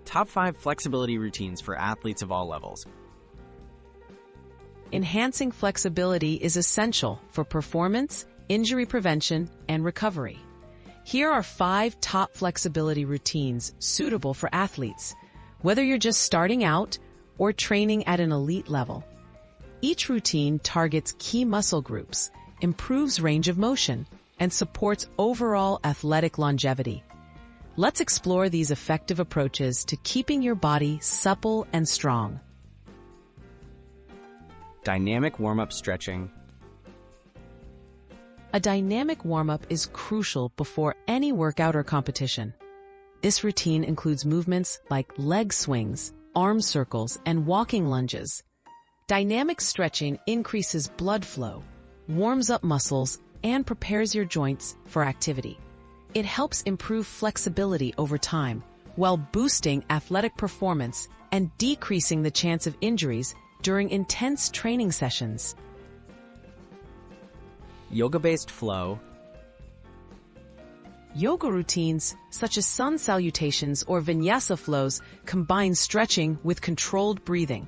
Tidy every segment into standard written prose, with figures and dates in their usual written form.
Top 5 flexibility routines for athletes of all levels. Enhancing flexibility is essential for performance, injury prevention, and recovery. Here are 5 top flexibility routines suitable for athletes, whether you're just starting out or training at an elite level. Each routine targets key muscle groups, improves range of motion, and supports overall athletic longevity. Let's explore these effective approaches to keeping your body supple and strong. Dynamic warm-up stretching. A dynamic warm-up is crucial before any workout or competition. This routine includes movements like leg swings, arm circles, and walking lunges. Dynamic stretching increases blood flow, warms up muscles, and prepares your joints for activity. It helps improve flexibility over time, while boosting athletic performance and decreasing the chance of injuries during intense training sessions. Yoga-based flow. Yoga routines, such as sun salutations or vinyasa flows, combine stretching with controlled breathing.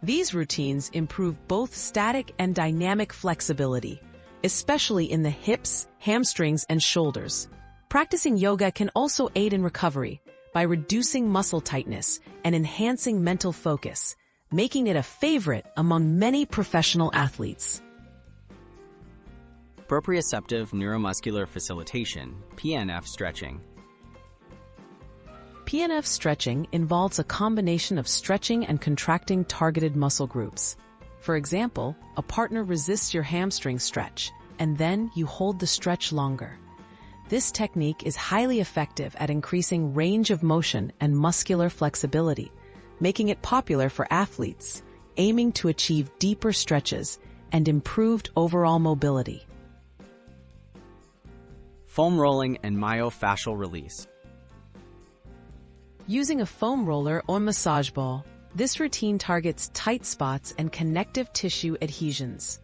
These routines improve both static and dynamic flexibility, especially in the hips, hamstrings, and shoulders. Practicing yoga can also aid in recovery by reducing muscle tightness and enhancing mental focus, making it a favorite among many professional athletes. Proprioceptive neuromuscular facilitation, PNF stretching. PNF stretching involves a combination of stretching and contracting targeted muscle groups. For example, a partner resists your hamstring stretch, and then you hold the stretch longer. This technique is highly effective at increasing range of motion and muscular flexibility, making it popular for athletes aiming to achieve deeper stretches and improved overall mobility. Foam rolling and myofascial release. Using a foam roller or massage ball, this routine targets tight spots and connective tissue adhesions.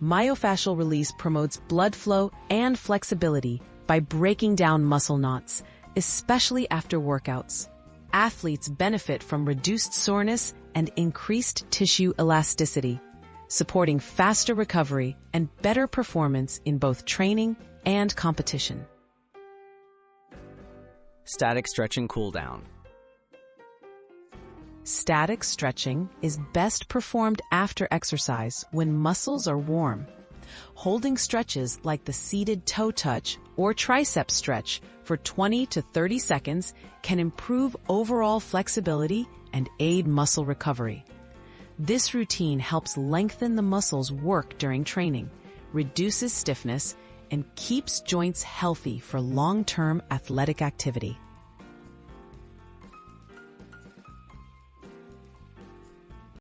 Myofascial release promotes blood flow and flexibility by breaking down muscle knots, especially after workouts. Athletes benefit from reduced soreness and increased tissue elasticity, supporting faster recovery and better performance in both training and competition. Static stretching cooldown. Static stretching is best performed after exercise when muscles are warm. Holding stretches like the seated toe touch or tricep stretch for 20 to 30 seconds can improve overall flexibility and aid muscle recovery. This routine helps lengthen the muscles' work during training, reduces stiffness, and keeps joints healthy for long-term athletic activity.